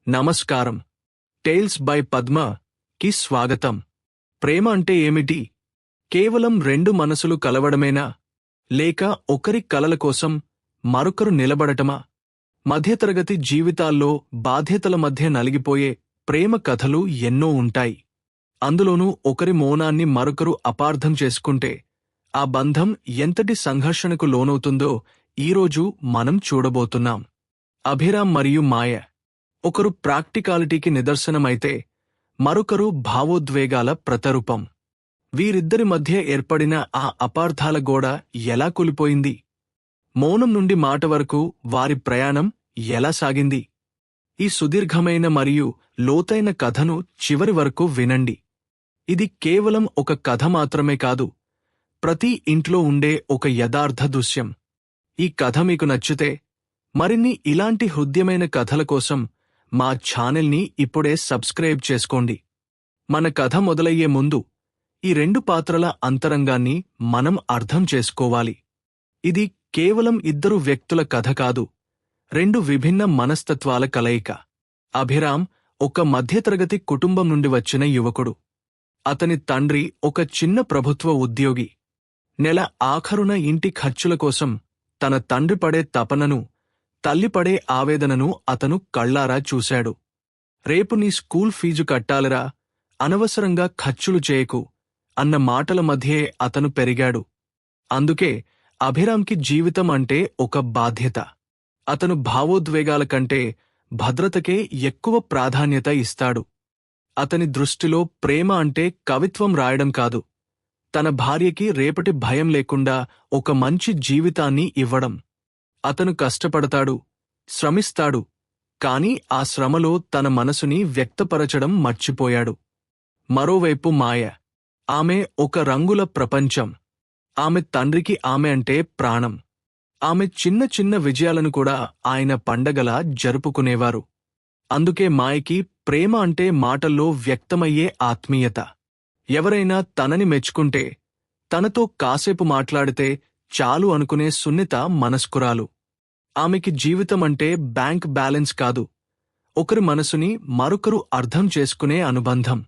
నమస్కారం. Tiles by Padma కి స్వాగతం. ప్రేమ అంటే ఏమిటి? కేవలం రెండు మనసులు కలవడమేనా? లేక ఒకరి కలల కోసం మరొకరు నిలబడటమా? మధ్యతరగతి జీవితాల్లో బాధ్యతల మధ్య నలిగిపోయే ప్రేమ కథలు ఎన్నో ఉంటాయి. అందులోనూ ఒకరి మౌనాన్ని మరొకరు అపార్థం చేసుకుంటే ఆ బంధం ఎంతటి సంఘర్షణకు లోనవుతుందో ఈరోజు మనం చూడబోతున్నాం. అభిరామ్ మరియు మాయ. ఒకరు ప్రాక్టికాలిటీకి నిదర్శనమైతే మరొకరు భావోద్వేగాల ప్రతిరూపం. వీరిద్దరి మధ్య ఏర్పడిన ఆ అపార్థాల గోడ ఎలా కూలిపోయింది? మౌనం నుండి మాట వరకు వారి ప్రయాణం ఎలా సాగింది? ఈ సుదీర్ఘమైన మరియు లోతైన కథను చివరి వరకు వినండి. ఇది కేవలం ఒక కథ మాత్రమే కాదు, ప్రతి ఇంట్లో ఉండే ఒక యథార్థ దృశ్యం. ఈ కథ మీకు నచ్చితే మరిన్ని ఇలాంటి హృద్యమైన కథల కోసం మా ఛానల్ని ఇప్పుడే సబ్స్క్రైబ్ చేసుకోండి. మన కథ మొదలయ్యే ముందు ఈ రెండు పాత్రల అంతరంగాన్ని మనం అర్థం చేసుకోవాలి. ఇది కేవలం ఇద్దరు వ్యక్తుల కథ కాదు, రెండు విభిన్న మనస్తత్వాల కలయిక. అభిరామ్ ఒక మధ్యతరగతి కుటుంబం నుండి వచ్చిన యువకుడు. అతని తండ్రి ఒక చిన్న ప్రభుత్వ ఉద్యోగి. నెల ఆఖరున ఇంటి ఖర్చుల కోసం తన తండ్రి పడే తపనను, తల్లి పడే ఆవేదనను అతను కళ్లారా చూశాడు. రేపు నీ స్కూల్ ఫీజు కట్టాలిరా, అనవసరంగా ఖర్చులు చేయకు అన్న మాటల మధ్యే అతను పెరిగాడు. అందుకే అభిరామ్కి జీవితం అంటే ఒక బాధ్యత. అతను భావోద్వేగాల కంటే భద్రతకే ఎక్కువ ప్రాధాన్యత ఇస్తాడు. అతని దృష్టిలో ప్రేమ అంటే కవిత్వం రాయడం కాదు, తన భార్యకి రేపటి భయం లేకుండా ఒక మంచి జీవితాన్ని ఇవ్వడం. అతను కష్టపడతాడు, శ్రమిస్తాడు, కాని ఆ శ్రమలో తన మనసుని వ్యక్తపరచడం మర్చిపోయాడు. మరోవైపు మాయ. ఆమె ఒక రంగుల ప్రపంచం. ఆమె తండ్రికి ఆమె అంటే ప్రాణం. ఆమె చిన్న చిన్న విజయాలను కూడా ఆయన పండగలా జరుపుకునేవారు. అందుకే మాయకి ప్రేమ అంటే మాటల్లో వ్యక్తమయ్యే ఆత్మీయత. ఎవరైనా తనని మెచ్చుకుంటే, తనతో కాసేపు మాట్లాడితే చాలు అనుకునే సున్నిత మనస్కురాలు. ఆమెకి జీవితం అంటే బ్యాంక్ బ్యాలెన్స్ కాదు, ఒకరి మనసుని మరొకరు అర్థం చేసుకునే అనుబంధం.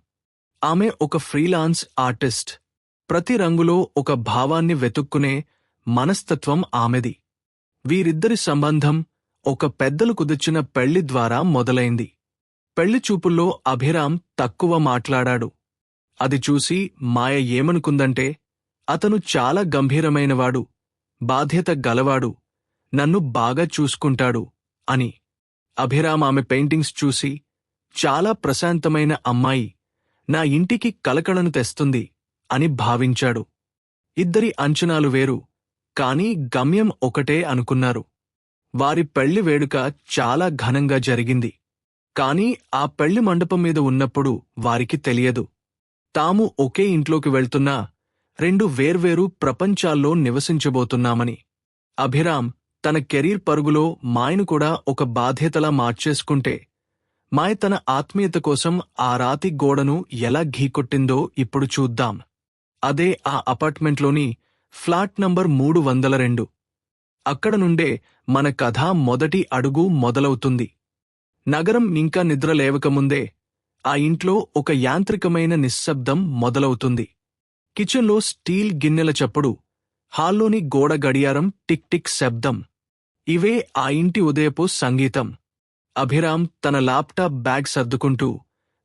ఆమె ఒక ఫ్రీలాన్స్ ఆర్టిస్ట్. ప్రతి రంగులో ఒక భావాన్ని వెతుక్కునే మనస్తత్వం ఆమెది. వీరిద్దరి సంబంధం ఒక పెద్దలు కుదిర్చిన పెళ్లి ద్వారా మొదలైంది. పెళ్లి చూపుల్లో అభిరామ్ తక్కువ మాట్లాడాడు. అది చూసి మాయ ఏమనుకుందంటే, అతను చాలా గంభీరమైనవాడు, బాధ్యత గలవాడు, నన్ను బాగా చూసుకుంటాడు అని. అభిరామ్ ఆమె పెయింటింగ్స్ చూసి, చాలా ప్రశాంతమైన అమ్మాయి, నా ఇంటికి కలకలను తెస్తుంది అని భావించాడు. ఇద్దరి అంచనాలు వేరు, కాని గమ్యం ఒకటే అనుకున్నారు. వారి పెళ్లి వేడుక చాలా ఘనంగా జరిగింది. కాని ఆ పెళ్లి మండపం మీద ఉన్నప్పుడు వారికి తెలియదు, తాము ఒకే ఇంట్లోకి వెళ్తున్నా రెండు వేర్వేరు ప్రపంచాల్లో నివసించబోతున్నామని. అభిరామ్ తన కెరీర్ పరుగులో మాయను కూడా ఒక బాధ్యతలా మార్చేసుకుంటే, మాయ తన ఆత్మీయత కోసం ఆ రాతి గోడను ఎలా ఘీకొట్టిందో ఇప్పుడు చూద్దాం. అదే ఆ అపార్ట్మెంట్లోని ఫ్లాట్ నంబర్ 302. అక్కడ నుండే మన కథ మొదటి అడుగు మొదలవుతుంది. నగరం ఇంకా నిద్ర లేవకముందే ఆ ఇంట్లో ఒక యాంత్రికమైన నిశ్శబ్దం మొదలవుతుంది. కిచెన్లో స్టీల్ గిన్నెల చప్పుడు, హాల్లోని గోడ గడియారం టిక్ టిక్ శబ్దం, ఇవే ఆ ఇంటి ఉదయపు సంగీతం. అభిరామ్ తన ల్యాప్టాప్ బ్యాగ్ సర్దుకుంటూ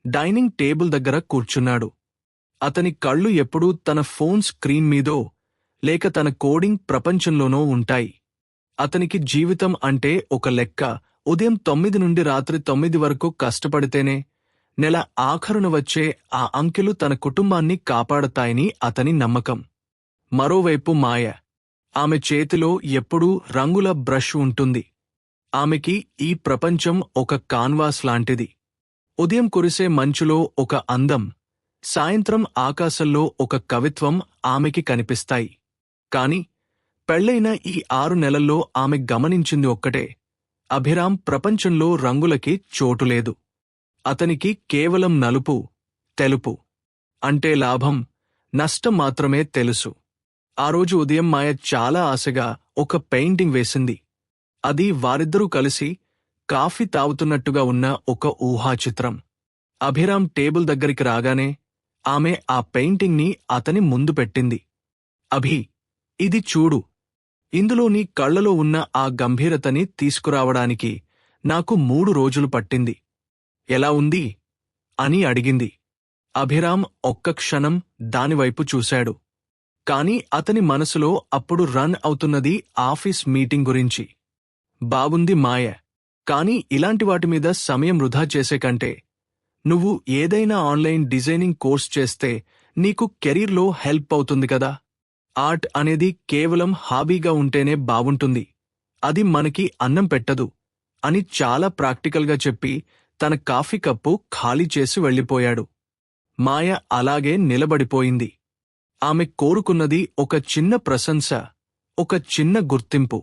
డైనింగ్ టేబుల్ దగ్గర కూర్చున్నాడు. అతని కళ్ళు ఎప్పుడూ తన ఫోన్ స్క్రీన్ మీదో లేక తన కోడింగ్ ప్రపంచంలోనో ఉంటాయి. అతనికి జీవితం అంటే ఒక లెక్క. ఉదయం 9 నుండి రాత్రి 9 వరకు కష్టపడితేనే నెల ఆఖరున వచ్చే ఆ అంకెలు తన కుటుంబాన్ని కాపాడతాయని అతని నమ్మకం. మరోవైపు మాయ. ఆమె చేతిలో ఎప్పుడూ రంగుల బ్రష్ ఉంటుంది. ఆమెకి ఈ ప్రపంచం ఒక కాన్వాస్ లాంటిది. ఉదయం కురిసే మంచులో ఒక అందం, సాయంత్రం ఆకాశంలో ఒక కవిత్వం ఆమెకి కనిపిస్తాయి. కాని పెళ్లైన ఈ 6 నెలల్లో ఆమె గమనించింది ఒక్కటే, అభిరామ్ ప్రపంచంలో రంగులకి చోటులేదు. అతనికి కేవలం నలుపు, తెలుపు అంటే లాభం, నష్టం మాత్రమే తెలుసు. ఆ రోజు ఉదయం మాయ చాలా ఆశగా ఒక పెయింటింగ్ వేసింది. అది వారిద్దరూ కలిసి కాఫీ తాగుతున్నట్టుగా ఉన్న ఒక ఊహాచిత్రం. అభిరామ్ టేబుల్ దగ్గరికి రాగానే ఆమె ఆ పెయింటింగ్ని అతని ముందు పెట్టింది. అభి, ఇది చూడు. ఇందులో నీ కళ్లలో ఉన్న ఆ గంభీరతని తీసుకురావడానికి నాకు 3 రోజులు పట్టింది. ఎలా ఉంది అని అడిగింది. అభిరామ్ ఒక్క క్షణం దానివైపు చూశాడు. కాని అతని మనసులో అప్పుడు రన్ అవుతున్నది ఆఫీస్ మీటింగ్ గురించి. బాగుంది మాయ, కాని ఇలాంటి వాటిమీద సమయం వృధా చేసే కంటే నువ్వు ఏదైనా ఆన్లైన్ డిజైనింగ్ కోర్స్ చేస్తే నీకు కెరీర్లో హెల్ప్ అవుతుంది కదా. ఆర్ట్ అనేది కేవలం హాబీగా ఉంటేనే బావుంటుంది, అది మనకి అన్నం పెట్టదు అని చాలా ప్రాక్టికల్గా చెప్పి తన కాఫీ కప్పు ఖాళీ చేసి వెళ్ళిపోయాడు. మాయ అలాగే నిలబడిపోయింది. ఆమె కోరుకున్నది ఒక చిన్న ప్రశంస, ఒక చిన్న గుర్తింపు.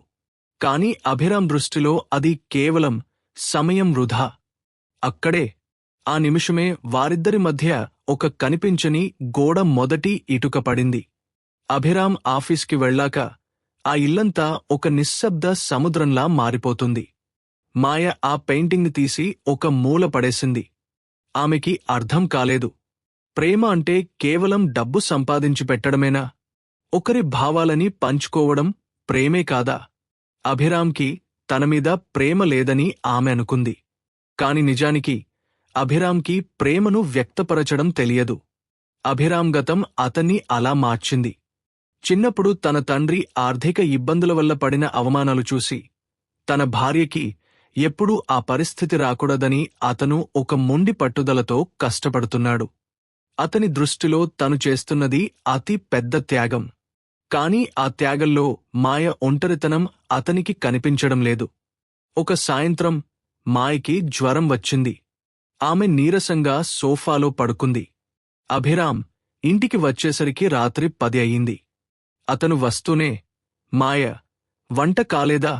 కాని అభిరామ్ దృష్టిలో అది కేవలం సమయం వృధా. అక్కడే ఆ నిమిషమే వారిద్దరి మధ్య ఒక కనిపించని గోడ మొదటి ఇటుక పడింది. అభిరామ్ ఆఫీస్కి వెళ్ళాక ఆ ఇల్లంతా ఒక నిశ్శబ్ద సముద్రంలా మారిపోతుంది. మాయ ఆ పెయింటింగ్ని తీసి ఒక మూల పడేసింది. ఆమెకి అర్థం కాలేదు, ప్రేమ అంటే కేవలం డబ్బు సంపాదించి పెట్టడమేనా? ఒకరి భావాలని పంచుకోవడం ప్రేమే కాదా? అభిరామ్కి తనమీద ప్రేమ లేదని ఆమె అనుకుంది. కాని నిజానికి అభిరామ్కి ప్రేమను వ్యక్తపరచడం తెలియదు. అభిరామ్ గతం అతన్ని అలా మార్చింది. చిన్నప్పుడు తన తండ్రి ఆర్థిక ఇబ్బందుల వల్ల పడిన అవమానాలు చూసి తన భార్యకి ఎప్పుడూ ఆ పరిస్థితి రాకూడదని అతను ఒక మొండి పట్టుదలతో కష్టపడుతున్నాడు. అతని దృష్టిలో తను చేస్తున్నది అతి పెద్ద త్యాగం. కాని ఆ త్యాగంలో మాయ ఒంటరితనం అతనికి కనిపించడం లేదు. ఒక సాయంత్రం మాయకి జ్వరం వచ్చింది. ఆమె నీరసంగా సోఫాలో పడుకుంది. అభిరామ్ ఇంటికి వచ్చేసరికి రాత్రి 10 అయింది. అతను వస్తూనే, మాయ, వంట కాలేదా?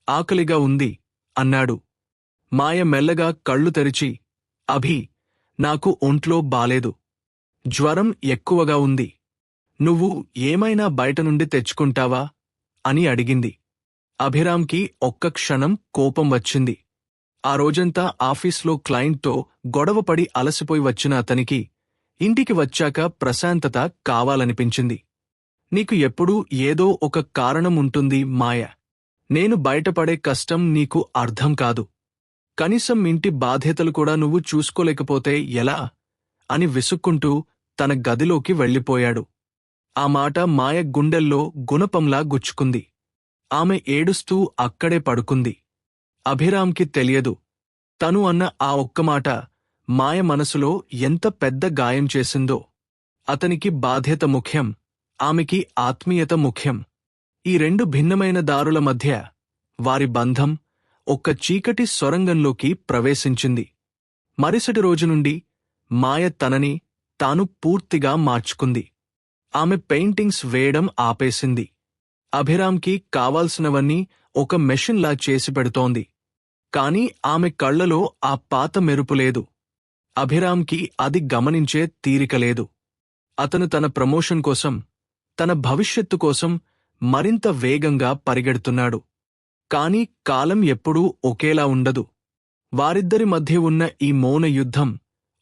ఆకలిగా ఉంది అన్నాడు. మాయ మెల్లగా కళ్ళు తెరిచి, అభి, నాకు ఒంట్లో బాలేదు. జ్వరం ఎక్కువగా ఉంది. నువ్వు ఏమైనా బయట నుండి తెచ్చుకుంటావా అని అడిగింది. అభిరామ్కి ఒక్క క్షణం కోపం వచ్చింది. ఆ రోజంతా ఆఫీస్లో క్లయింట్తో గొడవపడి అలసిపోయి వచ్చిన అతనికి ఇంటికి వచ్చాక ప్రశాంతత కావాలనిపించింది. నీకు ఎప్పుడూ ఏదో ఒక కారణం ఉంటుంది మాయ. నేను బయటపడే కష్టం నీకు అర్థం కాదు. కనీసం ఇంటి బాధ్యతలు కూడా నువ్వు చూసుకోలేకపోతే ఎలా అని విసుక్కుంటూ తన గదిలోకి వెళ్ళిపోయాడు. ఆ మాట మాయ గుండెల్లో గుణపంలా గుచ్చుకుంది. ఆమె ఏడుస్తూ అక్కడే పడుకుంది. అభిరామ్కి తెలియదు, తను అన్న ఆ ఒక్క మాట మాయ మనసులో ఎంత పెద్ద గాయం చేసిందో. అతనికి బాధ్యత ముఖ్యం, ఆమెకి ఆత్మీయత ముఖ్యం. ఈ 2 భిన్నమైన దారుల మధ్య వారి బంధం ఒక్క చీకటి సొరంగంలోకి ప్రవేశించింది. మరుసటి రోజు నుండి మాయ తనని తాను పూర్తిగా మార్చుకుంది. ఆమె పెయింటింగ్స్ వేయడం ఆపేసింది. అభిరామ్కి కావాల్సినవన్నీ ఒక మెషిన్లా చేసి పెడుతోంది. కాని ఆమె కళ్లలో ఆ పాత మెరుపులేదు. అభిరామ్కి అది గమనించే తీరికలేదు. అతను తన ప్రమోషన్ కోసం, తన భవిష్యత్తు కోసం మరింత వేగంగా పరిగెడుతున్నాడు. కాని కాలం ఎప్పుడూ ఒకేలా ఉండదు. వారిద్దరి మధ్య ఉన్న ఈ మౌన యుద్ధం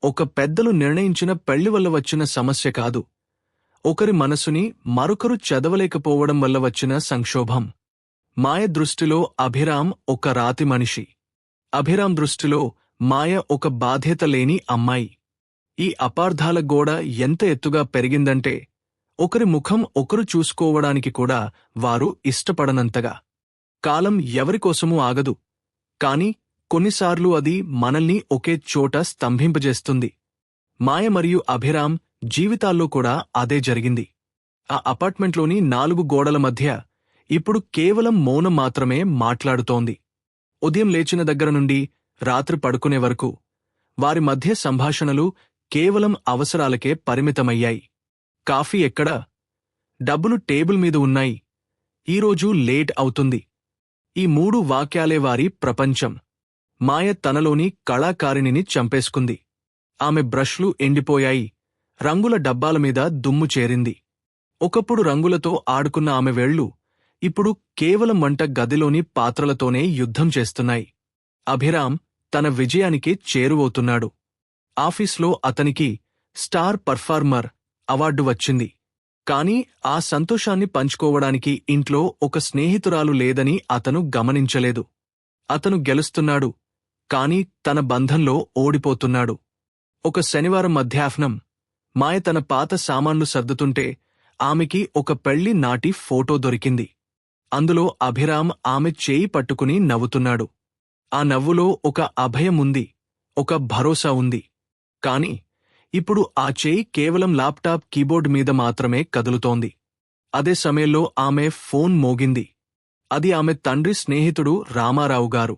ఒక పెద్దలు నిర్ణయించిన పెళ్లి వల్ల వచ్చిన సమస్య కాదు. ఒకరి మనసుని మరొకరు చదవలేకపోవడం వల్ల వచ్చిన సంక్షోభం. మాయ దృష్టిలో అభిరామ్ ఒక రాతి మనిషి. అభిరామ్ దృష్టిలో మాయ ఒక బాధ్యత లేని అమ్మాయి. ఈ అపార్థాల గోడ ఎంత ఎత్తుగా పెరిగిందంటే ఒకరి ముఖం ఒకరు చూసుకోవడానికి కూడా వారు ఇష్టపడనంతగా. కాలం ఎవరికోసమూ ఆగదు, కాని కొన్నిసార్లు అది మనల్ని ఒకే చోట స్తంభింపజేస్తుంది. మాయ మరియు అభిరామ్ జీవితాల్లో కూడా అదే జరిగింది. ఆ అపార్ట్మెంట్లోని 4 గోడల మధ్య ఇప్పుడు కేవలం మౌనం మాత్రమే మాట్లాడుతోంది. ఉదయం లేచిన దగ్గర నుండి రాత్రి పడుకునే వరకు వారి మధ్య సంభాషణలు కేవలం అవసరాలకే పరిమితమయ్యాయి. కాఫీ ఎక్కడా? డబ్బులు టేబుల్ మీద ఉన్నాయి. ఈరోజు లేట్ అవుతుంది. ఈ 3 వాక్యాలే వారి ప్రపంచం. మాయ తనలోని కళాకారిణిని చంపేసుకుంది. ఆమె బ్రష్లు ఎండిపోయాయి. రంగుల డబ్బాల మీద దుమ్ము చేరింది. ఒకప్పుడు రంగులతో ఆడుకున్న ఆమె వేళ్లు ఇప్పుడు కేవలం వంట గదిలోని పాత్రలతోనే యుద్ధం చేస్తున్నాయి. అభిరామ్ తన విజయానికి చేరువవుతున్నాడు. ఆఫీస్లో అతనికి స్టార్ పర్ఫార్మర్ అవార్డు వచ్చింది. కాని ఆ సంతోషాన్ని పంచుకోవడానికి ఇంట్లో ఒక స్నేహితురాలు లేదని అతను గమనించలేదు. అతను గెలుస్తున్నాడు, కాని తన బంధంలో ఓడిపోతున్నాడు. ఒక శనివారం మధ్యాహ్నం మాయ తన పాత సామాన్లు సర్దుతుంటే ఆమెకి ఒక పెళ్లి నాటి ఫోటో దొరికింది. అందులో అభిరామ్ ఆమె చేయి పట్టుకుని నవ్వుతున్నాడు. ఆ నవ్వులో ఒక అభయం ఉంది, ఒక భరోసా ఉంది. కాని ఇప్పుడు ఆ చేయి కేవలం ల్యాప్టాప్ కీబోర్డ్ మీద మాత్రమే కదులుతోంది. అదే సమయంలో ఆమె ఫోన్ మోగింది. అది ఆమె తండ్రి స్నేహితుడు రామారావు గారు.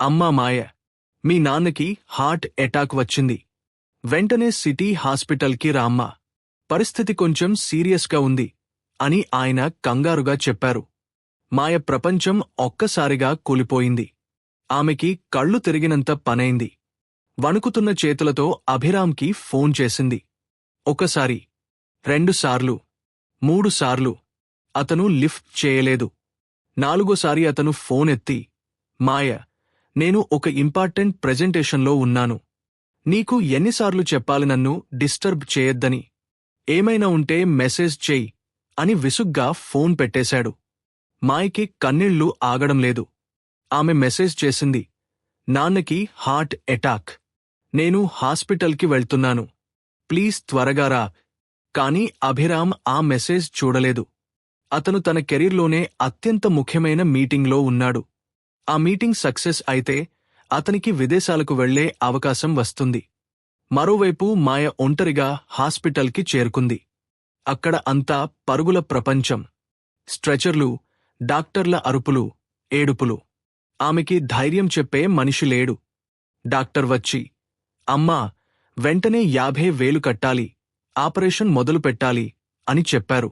అమ్మా మాయ, మీ నాన్నకి హార్ట్ ఎటాక్ వచ్చింది. వెంటనే సిటీ హాస్పిటల్కి రామ్మా. పరిస్థితి కొంచెం సీరియస్గా ఉంది అని ఆయన కంగారుగా చెప్పారు. మాయ ప్రపంచం ఒక్కసారిగా కూలిపోయింది. ఆమెకి కళ్ళు తిరిగినంత పనైంది. వణుకుతున్న చేతులతో అభిరామ్కి ఫోన్ చేసింది. ఒకసారి, 2 సార్లు, 3 సార్లు. అతను లిఫ్ట్ చేయలేదు. 4గోసారి అతను ఫోన్ ఎత్తి, మాయ, నేను ఒక ఇంపార్టెంట్ ప్రెజెంటేషన్లో ఉన్నాను. నీకు ఎన్నిసార్లు చెప్పాలి నన్ను డిస్టర్బ్ చేయొద్దని? ఏమైనా ఉంటే మెసేజ్ చెయ్యి అని విసుగ్గా ఫోన్ పెట్టేశాడు. మాయకి కన్నీళ్లు ఆగడం లేదు. ఆమె మెసేజ్ చేసింది, నాన్నకి హార్ట్ ఎటాక్. నేను హాస్పిటల్కి వెళ్తున్నాను. ప్లీజ్ త్వరగా రా. కాని అభిరామ్ ఆ మెసేజ్ చూడలేదు. అతను తన కెరీర్లోనే అత్యంత ముఖ్యమైన మీటింగ్లో ఉన్నాడు. ఆ మీటింగ్ సక్సెస్ అయితే అతనికి విదేశాలకు వెళ్లే అవకాశం వస్తుంది. మరోవైపు మాయ ఒంటరిగా హాస్పిటల్కి చేరుకుంది. అక్కడ అంతా పరుగుల ప్రపంచం. స్ట్రెచర్లు, డాక్టర్ల అరుపులు, ఏడుపులు. ఆమెకి ధైర్యం చెప్పే మనిషి లేడు. డాక్టర్ వచ్చి, అమ్మా, వెంటనే 50,000 కట్టాలి, ఆపరేషన్ మొదలు పెట్టాలి అని చెప్పారు.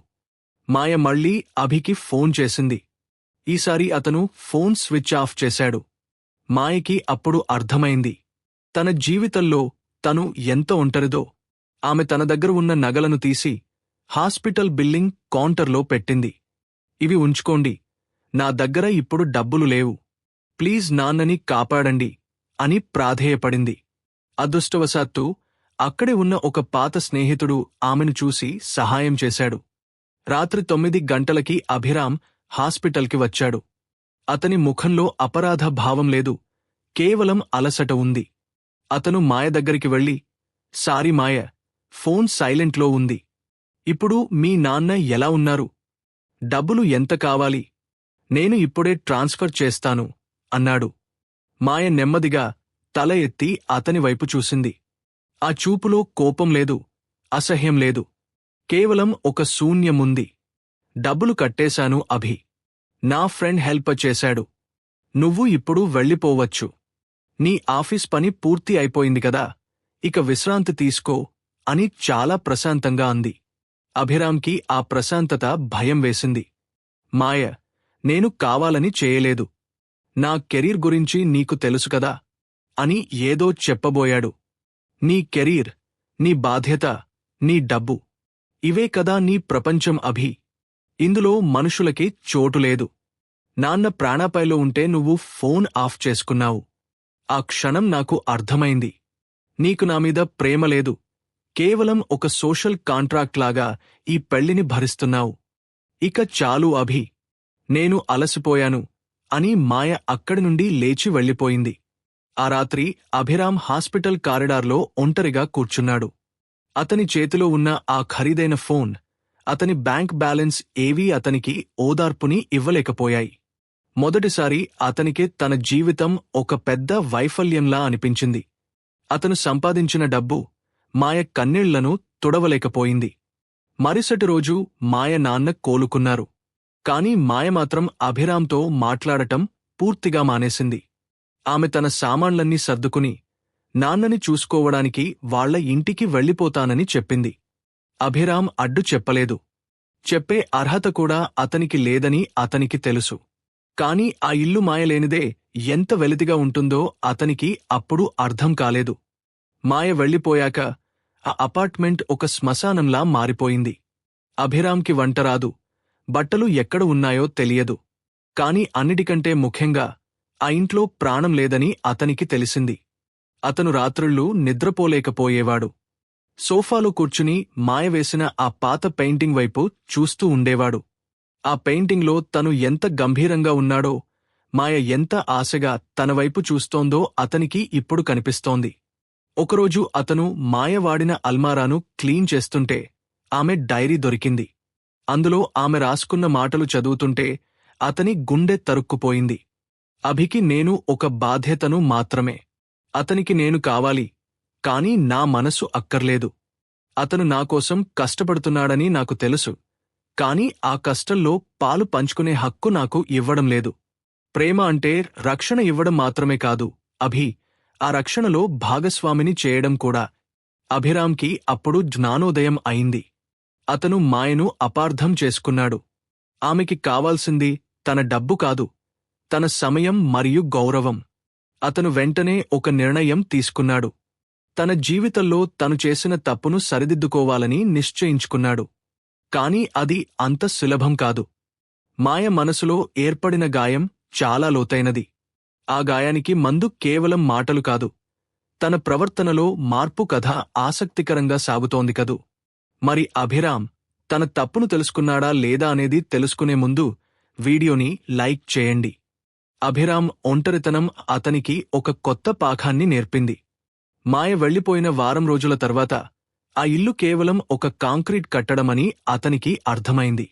మాయ మళ్లీ అభికి ఫోన్ చేసింది. ఈసారి అతను ఫోన్ స్విచ్ ఆఫ్ చేశాడు. మాయకి అప్పుడు అర్థమైంది, తన జీవితంలో తను ఎంత ఒంటరిదో. ఆమె తన దగ్గర ఉన్న నగలను తీసి హాస్పిటల్ బిల్లింగ్ కౌంటర్లో పెట్టింది. ఇవి ఉంచుకోండి, నా దగ్గర ఇప్పుడు డబ్బులు లేవు. ప్లీజ్ నాన్నని కాపాడండి అని ప్రాధేయపడింది. అదృష్టవశాత్తు అక్కడే ఉన్న ఒక పాత స్నేహితుడు ఆమెను చూసి సహాయం చేశాడు. రాత్రి 9 గంటలకి అభిరామ్ హాస్పిటల్కి వచ్చాడు. అతని ముఖంలో అపరాధ భావం లేదు, కేవలం అలసట ఉంది. అతను మాయ దగ్గరికి వెళ్ళి, సారీ మాయ, ఫోన్ సైలెంట్లో ఉంది. ఇప్పుడు మీ నాన్న ఎలా ఉన్నారు? డబ్బులు ఎంత కావాలి? నేను ఇప్పుడే ట్రాన్స్ఫర్ చేస్తాను అన్నాడు. మాయ నెమ్మదిగా తల ఎత్తి అతని వైపు చూసింది. ఆ చూపులో కోపం లేదు, అసహ్యం లేదు, కేవలం ఒక శూన్యముంది. డబ్బులు కట్టేశాను అభి. నా ఫ్రెండ్ హెల్ప్ చేశాడు. నువ్వు ఇప్పుడు వెళ్ళిపోవచ్చు. నీ ఆఫీస్ పని పూర్తి అయిపోయింది కదా, ఇక విశ్రాంతి తీసుకో అని చాలా ప్రశాంతంగా అంది. అభిరామ్కి ఆ ప్రశాంతత భయం వేసింది. మాయ, నేను కావాలని చేయలేదు. నా కెరీర్ గురించి నీకు తెలుసు కదా అని ఏదో చెప్పబోయాడు. నీ కెరీర్, నీ బాధ్యత, నీ డబ్బు, ఇవే కదా నీ ప్రపంచం అభి. ఇందులో మనుషులకి చోటులేదు. నాన్న ప్రాణాపాయలో ఉంటే నువ్వు ఫోన్ ఆఫ్ చేసుకున్నావు. ఆ క్షణం నాకు అర్థమైంది. నీకు నా మీద ప్రేమ లేదు, కేవలం ఒక సోషల్ కాంట్రాక్ట్ లాగా ఈ పెళ్లిని భరిస్తున్నావు. ఇక చాలు అభి, నేను అలసిపోయాను అని మాయ అక్కడి నుండి లేచి వెళ్ళిపోయింది. ఆ రాత్రి అభిరామ్ హాస్పిటల్ కారిడార్లో ఒంటరిగా కూర్చున్నాడు. అతని చేతిలో ఉన్న ఆ ఖరీదైన ఫోన్, అతని బ్యాంక్ బ్యాలెన్స్ ఏవీ అతనికి ఓదార్పుని ఇవ్వలేకపోయాయి. మొదటిసారి అతనికి తన జీవితం ఒక పెద్ద వైఫల్యంలా అనిపించింది. అతను సంపాదించిన డబ్బు మాయ కన్నీళ్లను తుడవలేకపోయింది. మరుసటి రోజు మాయ నాన్న కోలుకున్నారు. కాని మాయ మాత్రం అభిరామ్తో మాట్లాడటం పూర్తిగా మానేసింది. ఆమె తన సామాన్లన్నీ సర్దుకుని నాన్నని చూసుకోవడానికి వాళ్ల ఇంటికి వెళ్ళిపోతానని చెప్పింది. అభిరామ్ అడ్డు చెప్పలేదు. చెప్పే అర్హత కూడా అతనికి లేదని అతనికి తెలుసు. కాని ఆ ఇల్లు మాయలేనిదే ఎంత వెలితిగా ఉంటుందో అతనికి అప్పుడు అర్థం కాలేదు. మాయ వెళ్ళిపోయాక ఆ అపార్ట్మెంట్ ఒక శ్మశానంలా మారిపోయింది. అభిరామ్కి వంటరాదు, బట్టలు ఎక్కడ ఉన్నాయో తెలియదు. కాని అన్నిటికంటే ముఖ్యంగా ఆ ఇంట్లో ప్రాణం లేదని అతనికి తెలిసింది. అతను రాత్రుళ్ళు నిద్రపోలేకపోయేవాడు. సోఫాలో కూర్చుని మాయ వేసిన ఆ పాత పెయింటింగ్ వైపు చూస్తూ ఉండేవాడు. ఆ పెయింటింగ్లో తను ఎంత గంభీరంగా ఉన్నాడో, మాయ ఎంత ఆశగా తనవైపు చూస్తోందో అతనికి ఇప్పుడు కనిపిస్తోంది. ఒకరోజు అతను మాయ వాడిన అల్మారాను క్లీన్ చేస్తుంటే ఆమె డైరీ దొరికింది. అందులో ఆమె రాసుకున్న మాటలు చదువుతుంటే అతని గుండె తరుక్కుపోయింది. అభికి నేను ఒక బాధ్యతను మాత్రమే. అతనికి నేను కావాలి, కాని నా మనసు అక్కర్లేదు. అతను నాకోసం కష్టపడుతున్నాడని నాకు తెలుసు, కాని ఆ కష్టంలో పాలు పంచుకునే హక్కు నాకు ఇవ్వడం లేదు. ప్రేమ అంటే రక్షణ ఇవ్వడం మాత్రమే కాదు అభి, ఆ రక్షణలో భాగస్వామిని చేయడం కూడా. అభిరామ్కి అప్పుడు జ్ఞానోదయం అయింది. అతను మాయను అపార్థం చేసుకున్నాడు. ఆమెకి కావాల్సింది తన డబ్బు కాదు, తన సమయం మరియు గౌరవం. అతను వెంటనే ఒక నిర్ణయం తీసుకున్నాడు. తన జీవితంలో తను చేసిన తప్పును సరిదిద్దుకోవాలని నిశ్చయించుకున్నాడు. కాని అది అంత సులభం కాదు. మాయ మనసులో ఏర్పడిన గాయం చాలా లోతైనది. ఆ గాయానికి మందు కేవలం మాటలు కాదు, తన ప్రవర్తనలో మార్పు కథ ఆసక్తికరంగా సాగుతోంది కదూ. మరి అభిరామ్ తన తప్పును తెలుసుకున్నాడా లేదా అనేది తెలుసుకునే ముందు వీడియోని లైక్ చేయండి. అభిరామ్ ఒంటరితనం అతనికి ఒక కొత్త పాఠాన్ని నేర్పింది. మాయ వెళ్లిపోయిన వారం రోజుల తర్వాత ఆ ఇల్లు కేవలం ఒక కాంక్రీట్ కట్టడమని అతనికి అర్థమైంది.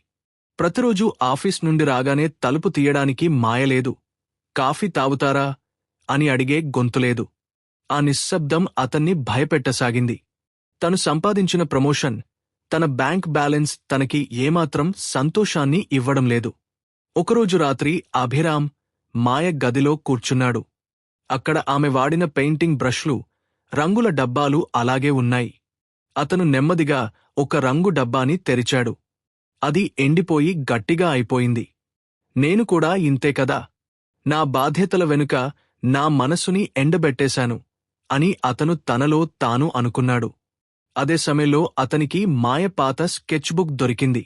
ప్రతిరోజూ ఆఫీస్ నుండి రాగానే తలుపు తీయడానికి మాయలేదు. కాఫీ తాగుతారా అని అడిగే గొంతులేదు. ఆ నిశ్శబ్దం అతన్ని భయపెట్టసాగింది. తను సంపాదించిన ప్రమోషన్, తన బ్యాంక్ బ్యాలెన్స్ తనకి ఏమాత్రం సంతోషాన్ని ఇవ్వడం లేదు. ఒకరోజు రాత్రి అభిరామ్ మాయ గదిలో కూర్చున్నాడు. అక్కడ ఆమె వాడిన పెయింటింగ్ బ్రష్లు, రంగుల డబ్బాలు అలాగే ఉన్నాయి. అతను నెమ్మదిగా ఒక రంగు డబ్బాని తెరిచాడు. అది ఎండిపోయి గట్టిగా అయిపోయింది. నేను కూడా ఇంతే కదా, నా బాధ్యతల వెనుక నా మనసుని ఎండబెట్టేశాను అని అతను తనలో తాను అనుకున్నాడు. అదే సమయంలో అతనికి మాయ పాత స్కెచ్ బుక్ దొరికింది.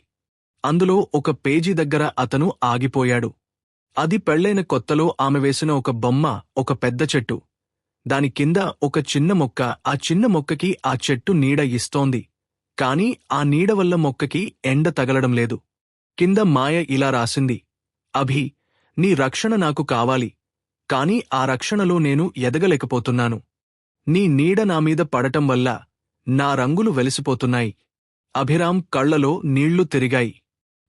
అందులో ఒక పేజీ దగ్గర అతను ఆగిపోయాడు. అది పెళ్లైన కొత్తలో ఆమె వేసిన ఒక బొమ్మ, ఒక పెద్ద చెట్టు. దాని కింద ఒక చిన్న మొక్క. ఆ చిన్న మొక్కకి ఆ చెట్టు నీడ ఇస్తోంది, కాని ఆ నీడ వల్ల మొక్కకి ఎండ తగలడం లేదు. కింద మాయ ఇలా రాసింది: అభి, నీ రక్షణ నాకు కావాలి, కాని ఆ రక్షణలో నేను ఎదగలేకపోతున్నాను. నీ నీడ నామీద పడటం వల్ల నా రంగులు వెలిసిపోతున్నాయి. అభిరామ్ కళ్లలో నీళ్లు తిరిగాయి.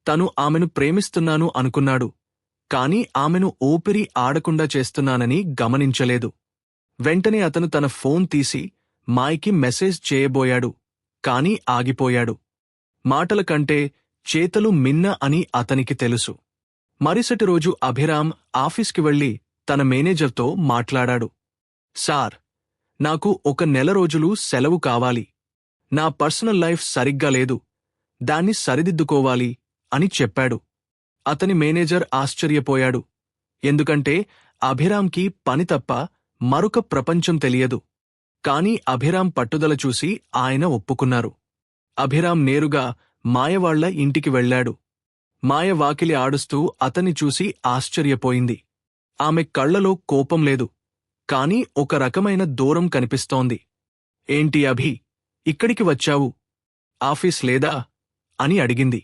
తను ఆమెను ప్రేమిస్తున్నాను అనుకున్నాడు, కాని ఆమెను ఊపిరి ఆడకుండా చేస్తున్నానని గమనించలేదు. వెంటనే అతను తన ఫోన్ తీసి మాయకి మెసేజ్ చేయబోయాడు, కాని ఆగిపోయాడు. మాటల కంటే చేతలు మిన్న అని అతనికి తెలుసు. మరుసటి రోజు అభిరామ్ ఆఫీస్కి వెళ్లి తన మేనేజర్తో మాట్లాడాడు. సార్, నాకు ఒక నెల రోజులు సెలవు కావాలి. నా పర్సనల్ లైఫ్ సరిగ్గా లేదు, దాన్ని సరిదిద్దుకోవాలి అని చెప్పాడు. అతని మేనేజర్ ఆశ్చర్యపోయాడు. ఎందుకంటే అభిరామ్కి పని తప్ప మరొక ప్రపంచం తెలియదు. కాని అభిరామ్ పట్టుదల చూసి ఆయన ఒప్పుకున్నారు. అభిరామ్ నేరుగా మాయవాళ్ల ఇంటికి వెళ్లాడు. మాయ వాకిలి ఆడుస్తూ అతన్ని చూసి ఆశ్చర్యపోయింది. ఆమె కళ్లలో కోపం లేదు, కాని ఒక రకమైన దూరం కనిపిస్తోంది. ఏంటి అభి, ఇక్కడికి వచ్చావు? ఆఫీస్ లేదా అని అడిగింది.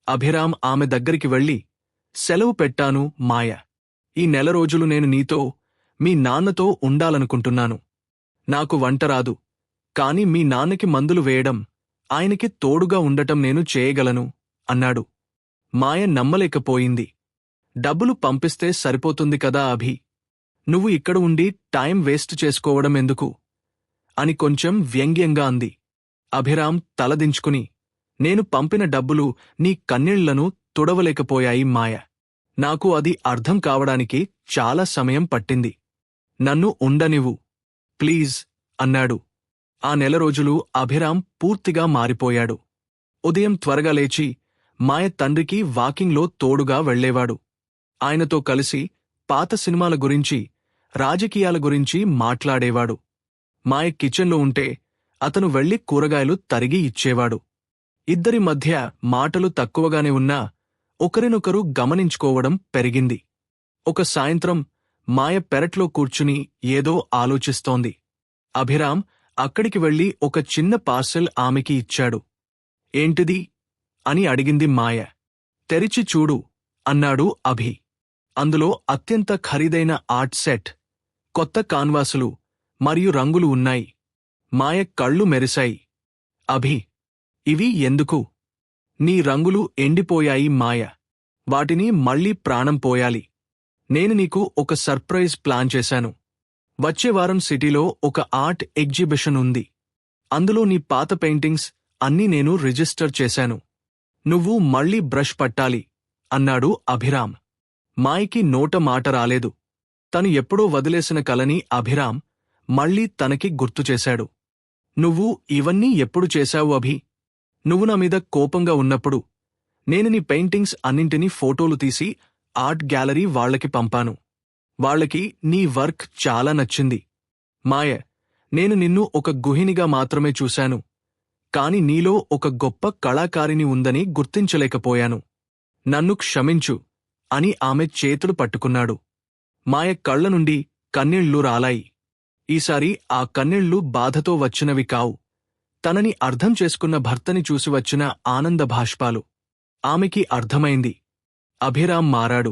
అభిరామ్ ఆమె దగ్గరికి వెళ్లి, సెలవు పెట్టాను మాయ. ఈ నెల రోజులు నేను నీతో, మీ నాన్నతో ఉండాలనుకుంటున్నాను. నాకు వంట రాదు, కాని మీ నాన్నకి మందులు వేయడం, ఆయనకి తోడుగా ఉండటం నేను చేయగలను అన్నాడు. మాయ నమ్మలేకపోయింది. డబ్బులు పంపిస్తే సరిపోతుంది కదా అభి, నువ్వు ఇక్కడ ఉండి టైం వేస్ట్ చేసుకోవడం ఎందుకు అని కొంచెం వ్యంగ్యంగా అంది. అభిరామ్ తలదించుకుని, నేను పంపిన డబ్బులు నీ కన్నీళ్లను తుడవలేకపోయాయి మాయ. నాకు అది అర్థం కావడానికి చాలా సమయం పట్టింది. నన్ను ఉండనివ్వు ప్లీజ్ అన్నాడు. ఆ నెల రోజులు అభిరామ్ పూర్తిగా మారిపోయాడు. ఉదయం త్వరగా లేచి మాయ తండ్రికి వాకింగ్లో తోడుగా వెళ్లేవాడు. ఆయనతో కలిసి పాత సినిమాల గురించి, రాజకీయాల గురించి మాట్లాడేవాడు. మాయ కిచెన్లో ఉంటే అతను వెళ్లి కూరగాయలు తరిగి ఇచ్చేవాడు. ఇద్దరి మధ్య మాటలు తక్కువగానే ఉన్నా ఒకరినొకరు గమనించుకోవడం పెరిగింది. ఒక సాయంత్రం మాయ పెరట్లో కూర్చుని ఏదో ఆలోచిస్తోంది. అభిరామ్ అక్కడికి వెళ్లి ఒక చిన్న పార్సెల్ ఆమెకి ఇచ్చాడు. ఏంటిది అని అడిగింది మాయ. తెరిచి చూడు అన్నాడు అభి. అందులో అత్యంత ఖరీదైన ఆర్ట్ సెట్, కొత్త కాన్వాసులు మరియు రంగులు ఉన్నాయి. మాయ కళ్ళు మెరిశాయి. అభి, ఇవి ఎందుకు? నీ రంగులు ఎండిపోయాయి మాయ. వాటిని మళ్లీ ప్రాణం పోయాలి. నేను నీకు ఒక సర్ప్రైజ్ ప్లాన్ చేశాను. వచ్చే వారం సిటీలో ఒక ఆర్ట్ ఎగ్జిబిషన్ ఉంది. అందులో నీ పాత పెయింటింగ్స్ అన్నీ నేను రిజిస్టర్ చేశాను. నువ్వు మళ్లీ బ్రష్ పట్టాలి అన్నాడు అభిరామ్. మాయకి నోట మాట రాలేదు. తను ఎప్పుడో వదిలేసిన కలని అభిరామ్ మళ్లీ తనకి గుర్తుచేశాడు. నువ్వు ఇవన్నీ ఎప్పుడు చేశావు అభి? నువ్వు నా మీద కోపంగా ఉన్నప్పుడు నేను నీ పెయింటింగ్స్ అన్నింటినీ ఫోటోలు తీసి ఆర్ట్ గ్యాలరీ వాళ్లకి పంపాను. వాళ్లకి నీ వర్క్ చాలా నచ్చింది. మాయ, నేను నిన్ను ఒక గుహినిగా మాత్రమే చూశాను. కాని నీలో ఒక గొప్ప కళాకారిణి ఉందని గుర్తించలేకపోయాను. నన్ను క్షమించు అని ఆమె చేతులు పట్టుకున్నాడు. మాయ కళ్ల నుండి కన్నీళ్లు రాలాయి. ఈసారి ఆ కన్నీళ్లు బాధతో వచ్చినవి కావు. తనని అర్థం చేసుకున్న భర్తని చూసి వచ్చిన ఆనంద భాష్పాలు. ఆమెకి అర్థమైంది, అభిరామ్ మారాడు.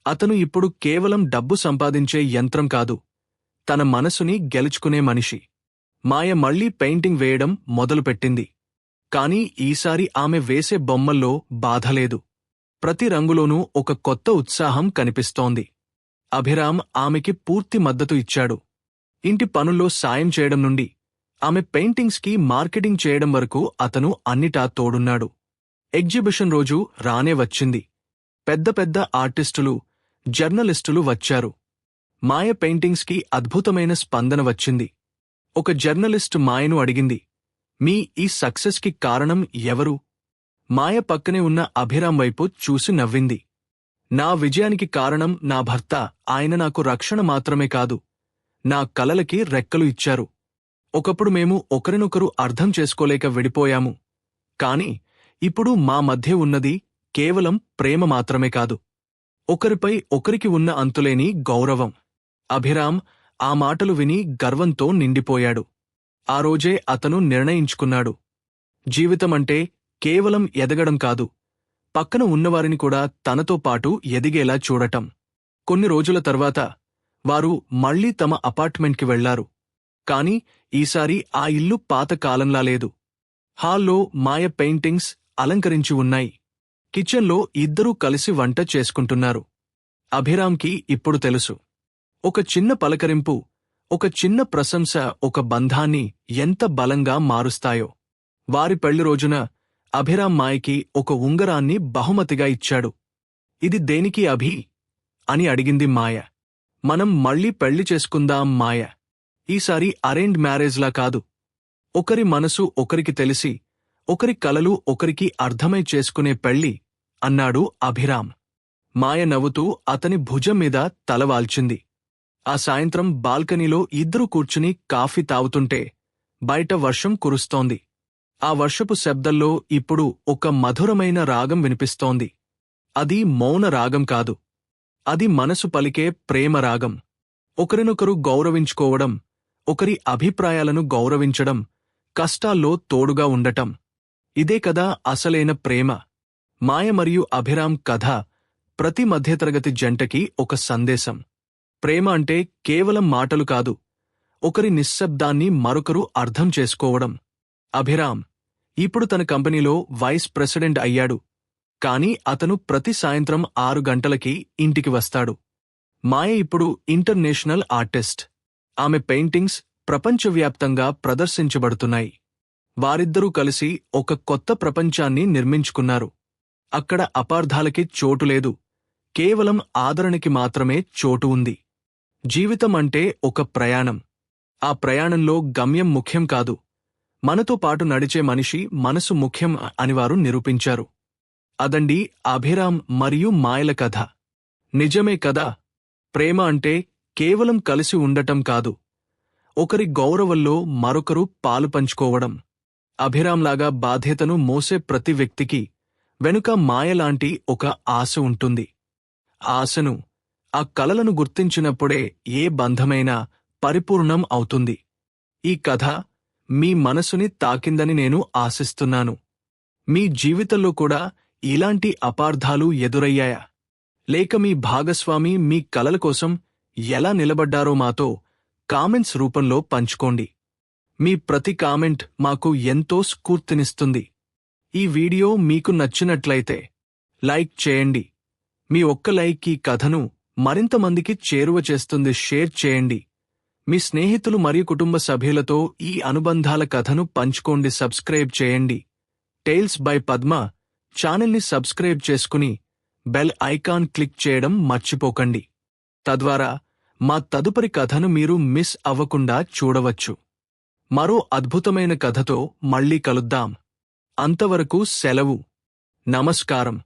అతను ఇప్పుడు కేవలం డబ్బు సంపాదించే యంత్రం కాదు, తన మనసుని గెలుచుకునే మనిషి. మాయ మళ్లీ పెయింటింగ్ వేయడం మొదలుపెట్టింది. కాని ఈసారి ఆమె వేసే బొమ్మల్లో బాధలేదు. ప్రతి రంగులోనూ ఒక కొత్త ఉత్సాహం కనిపిస్తోంది. అభిరామ్ ఆమెకి పూర్తి మద్దతు ఇచ్చాడు. ఇంటి పనుల్లో సాయం చేయడం నుండి ఆమె పెయింటింగ్స్కి మార్కెటింగ్ చేయడం వరకు అతను అన్నిటా తోడున్నాడు. ఎగ్జిబిషన్ రోజు రానే వచ్చింది. పెద్ద పెద్ద ఆర్టిస్టులు, జర్నలిస్టులు వచ్చారు. మాయ పెయింటింగ్స్కి అద్భుతమైన స్పందన వచ్చింది. ఒక జర్నలిస్ట్ మాయను అడిగింది, మీ ఈ సక్సెస్కి కారణం ఎవరు? మాయ పక్కనే ఉన్న అభిరామ్ వైపు చూసి నవ్వింది. నా విజయానికి కారణం నా భర్త. ఆయన నాకు రక్షణ మాత్రమే కాదు, నా కలలకి రెక్కలు ఇచ్చారు. ఒకప్పుడు మేము ఒకరినొకరు అర్థం చేసుకోలేక విడిపోయాము. కాని ఇప్పుడు మా మధ్య ఉన్నది కేవలం ప్రేమ మాత్రమే కాదు, ఒకరిపై ఒకరికి ఉన్న అంతులేని గౌరవం. అభిరామ్ ఆ మాటలు విని గర్వంతో నిండిపోయాడు. ఆ రోజే అతను నిర్ణయించుకున్నాడు, జీవితమంటే కేవలం ఎదగడం కాదు, పక్కన ఉన్నవారిని కూడా తనతో పాటు ఎదిగేలా చూడటం. కొన్ని రోజుల తర్వాత వారు మళ్లీ తమ అపార్ట్మెంట్కి వెళ్లారు. కాని ఈసారి ఆ ఇల్లు పాత కాలంలా లేదు. హాల్లో మాయ పెయింటింగ్స్ అలంకరించి ఉన్నాయి. కిచెన్లో ఇద్దరూ కలిసి వంట చేసుకుంటున్నారు. అభిరామ్కి ఇప్పుడు తెలుసు, ఒక చిన్న పలకరింపు, ఒక చిన్న ప్రశంస ఒక బంధాన్ని ఎంత బలంగా మారుస్తాయో. వారి పెళ్లి రోజున అభిరామ్ మాయకి ఒక ఉంగరాన్ని బహుమతిగా ఇచ్చాడు. ఇది దేనికి అభి అని అడిగింది మాయ. మనం మళ్లీ పెళ్లి చేసుకుందాం మాయ. ఈసారి అరేంజ్ మ్యారేజ్లా కాదు, ఒకరి మనసు ఒకరికి తెలిసి, ఒకరి కలలు ఒకరికి అర్థమై చేసుకునే పెళ్లి అన్నాడు అభిరామ్. మాయ నవ్వుతూ అతని భుజం మీద తలవాల్చింది. ఆ సాయంత్రం బాల్కనీలో ఇద్దరూ కూర్చుని కాఫీ తాగుతుంటే బయట వర్షం కురుస్తోంది. ఆ వర్షపు శబ్దంలో ఇప్పుడు ఒక మధురమైన రాగం వినిపిస్తోంది. అది మౌన రాగం కాదు, అది మనసు పలికే ప్రేమ రాగం. ఒకరినొకరు గౌరవించుకోవడం, ఒకరి అభిప్రాయాలను గౌరవించడం, కష్టాల్లో తోడుగా ఉండటం. ఇదే కదా అసలైన ప్రేమ. మాయ మరియు అభిరామ్ కథ ప్రతి మధ్యతరగతి జంటకి ఒక సందేశం. ప్రేమ అంటే కేవలం మాటలు కాదు, ఒకరి నిశ్శబ్దాన్ని మరొకరు అర్థం చేసుకోవడం. అభిరామ్ ఇప్పుడు తన కంపెనీలో వైస్ ప్రెసిడెంట్ అయ్యాడు. కాని అతను ప్రతి సాయంత్రం 6 గంటలకి ఇంటికి వస్తాడు. మాయ ఇప్పుడు ఇంటర్నేషనల్ ఆర్టిస్ట్. ఆమె పెయింటింగ్స్ ప్రపంచవ్యాప్తంగా ప్రదర్శించబడుతున్నాయి. వారిద్దరూ కలిసి ఒక కొత్త ప్రపంచాన్ని నిర్మించుకున్నారు. అక్కడ అపార్థాలకి చోటులేదు, కేవలం ఆదరణకి మాత్రమే చోటు ఉంది. జీవితం అంటే ఒక ప్రయాణం. ఆ ప్రయాణంలో గమ్యం ముఖ్యం కాదు, మనతో పాటు నడిచే మనిషి మనసు ముఖ్యం అని వారు నిరూపించారు. అదండి అభిరామ్ మరియు మాయల కథ. నిజమే కదా, ప్రేమ అంటే కేవలం కలిసి ఉండటం కాదు, ఒకరి గౌరవంలో మరొకరు పాలు పంచుకోవడం. అభిరామ్లాగా బాధ్యతను మోసే ప్రతి వ్యక్తికి వెనుక మాయలాంటి ఒక ఆశ ఉంటుంది. ఆశను, ఆ కలలను గుర్తించినప్పుడే ఏ బంధమైనా పరిపూర్ణం అవుతుంది. ఈ కథ మీ మనసుని తాకిందని నేను ఆశిస్తున్నాను. మీ జీవితంలో కూడా ఇలాంటి అపార్థాలు ఎదురయ్యాయా? లేక మీ భాగస్వామి మీ కలల కోసం ఎలా నిలబడ్డారో మాతో కామెంట్స్ రూపంలో పంచుకోండి. మీ ప్రతి కామెంట్ మాకు ఎంతో స్ఫూర్తినిస్తుంది. ఈ వీడియో మీకు నచ్చినట్లయితే లైక్ చేయండి. మీ ఒక్క లైక్ ఈ కథను మరింత మందికి చేరువ చేస్తుంది. షేర్ చేయండి. మీ స్నేహితులు మరియు కుటుంబ సభ్యులతో ఈ అనుబంధాల కథను పంచుకోండి. సబ్స్క్రైబ్ చేయండి. టేల్స్ బై పద్మ ఛానల్ని సబ్స్క్రైబ్ చేసుకుని బెల్ ఐకాన్ క్లిక్ చేయడం మర్చిపోకండి. తద్వారా మా తదుపరి కథను మీరు మిస్ అవ్వకుండా చూడవచ్చు. మరో అద్భుతమైన కథతో మళ్ళీ కలుద్దాం. అంతవరకు సెలవు. నమస్కారం.